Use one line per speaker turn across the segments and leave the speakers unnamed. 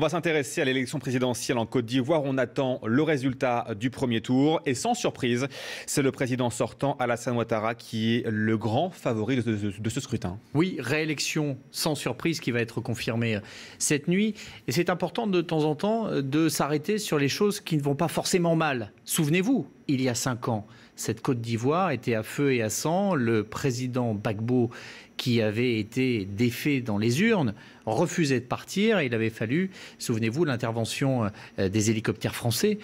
On va s'intéresser à l'élection présidentielle en Côte d'Ivoire. On attend le résultat du premier tour. Et sans surprise, c'est le président sortant, Alassane Ouattara, qui est le grand favori de ce scrutin.
Oui, réélection sans surprise qui va être confirmée cette nuit. Et c'est important de temps en temps de s'arrêter sur les choses qui ne vont pas forcément mal. Souvenez-vous, il y a 5 ans, cette Côte d'Ivoire était à feu et à sang. Le président Gbagbo, qui avait été défait dans les urnes, refusait de partir. Il avait fallu, souvenez-vous, l'intervention des hélicoptères français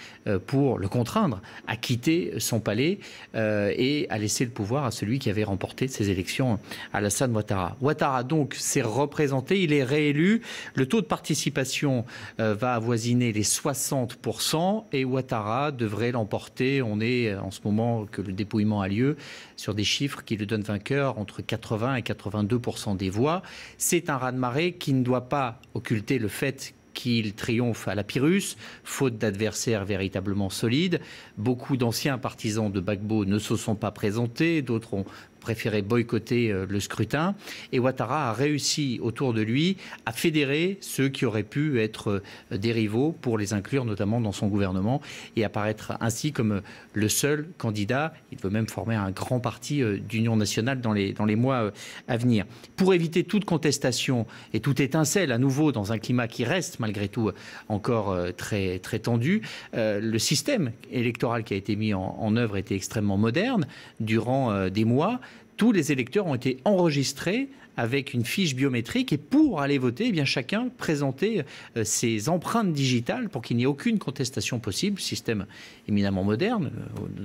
pour le contraindre à quitter son palais et à laisser le pouvoir à celui qui avait remporté ces élections, Alassane Ouattara. Ouattara, donc, s'est représenté, il est réélu. Le taux de participation va avoisiner les 60% et Ouattara devrait l'emporter. On est en ce moment que le dépouillement a lieu sur des chiffres qui le donnent vainqueur entre 80 et 82% des voix. C'est un raz-de-marée qui ne doit pas occulter le fait qu'il triomphe à la Pyrrhus, faute d'adversaires véritablement solides. Beaucoup d'anciens partisans de Gbagbo ne se sont pas présentés, d'autres ont préféré boycotter le scrutin. Et Ouattara a réussi autour de lui à fédérer ceux qui auraient pu être des rivaux pour les inclure notamment dans son gouvernement et apparaître ainsi comme le seul candidat. Il veut même former un grand parti d'union nationale dans les mois à venir. Pour éviter toute contestation et toute étincelle à nouveau dans un climat qui reste malgré tout encore très tendu, le système électoral qui a été mis en œuvre était extrêmement moderne durant des mois. Tous les électeurs ont été enregistrés avec une fiche biométrique et pour aller voter, eh bien, chacun présentait ses empreintes digitales pour qu'il n'y ait aucune contestation possible. Système éminemment moderne,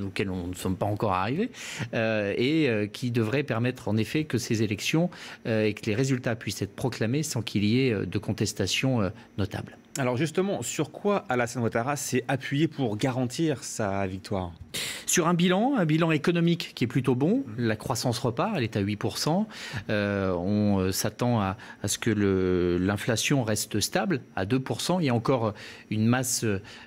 auquel on ne sommes pas encore arrivés, et qui devrait permettre en effet que ces élections et que les résultats puissent être proclamés sans qu'il y ait de contestation notable.
Alors justement, sur quoi Alassane Ouattara s'est appuyé pour garantir sa victoire ?
Sur un bilan économique qui est plutôt bon. La croissance repart, elle est à 8%. On s'attend à ce que l'inflation reste stable à 2%. Il y a encore une masse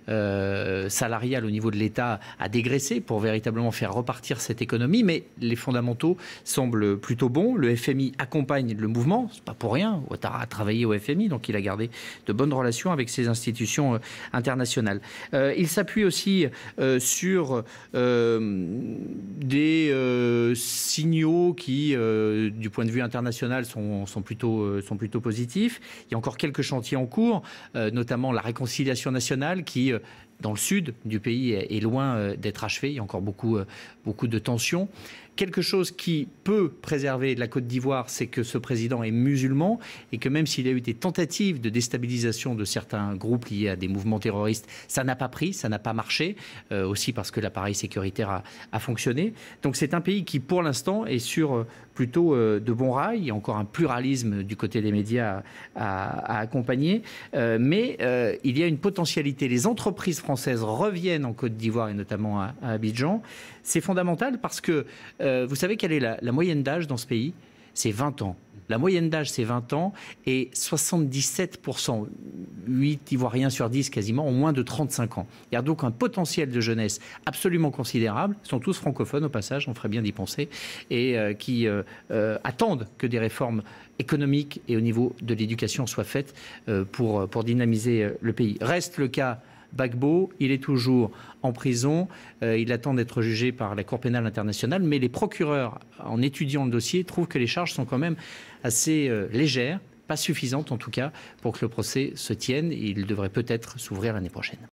salariale au niveau de l'État à dégraisser pour véritablement faire repartir cette économie. Mais les fondamentaux semblent plutôt bons. Le FMI accompagne le mouvement. C'est pas pour rien. Ouattara a travaillé au FMI, donc il a gardé de bonnes relations avec ces institutions internationales. Il s'appuie aussi sur des signaux qui, du point de vue international, sont plutôt positifs. Il y a encore quelques chantiers en cours, notamment la réconciliation nationale qui, dans le sud du pays, est loin d'être achevée. Il y a encore beaucoup de tensions. Quelque chose qui peut préserver la Côte d'Ivoire, c'est que ce président est musulman et que même s'il y a eu des tentatives de déstabilisation de certains groupes liés à des mouvements terroristes, ça n'a pas pris, ça n'a pas marché, aussi parce que l'appareil sécuritaire a fonctionné. Donc c'est un pays qui, pour l'instant, est sur plutôt de bons rails. Il y a encore un pluralisme du côté des médias à accompagner, mais il y a une potentialité. Les entreprises françaises reviennent en Côte d'Ivoire et notamment à Abidjan. C'est fondamental parce que vous savez quelle est la moyenne d'âge dans ce pays ? C'est 20 ans. La moyenne d'âge, c'est 20 ans et 77%, 8 Ivoiriens sur 10 quasiment, ont moins de 35 ans. Il y a donc un potentiel de jeunesse absolument considérable. Ils sont tous francophones au passage, on ferait bien d'y penser, et qui attendent que des réformes économiques et au niveau de l'éducation soient faites pour dynamiser le pays. Reste le cas Gbagbo, il est toujours en prison, il attend d'être jugé par la Cour pénale internationale, mais les procureurs, en étudiant le dossier, trouvent que les charges sont quand même assez légères, pas suffisantes en tout cas, pour que le procès se tienne. Il devrait peut-être s'ouvrir l'année prochaine.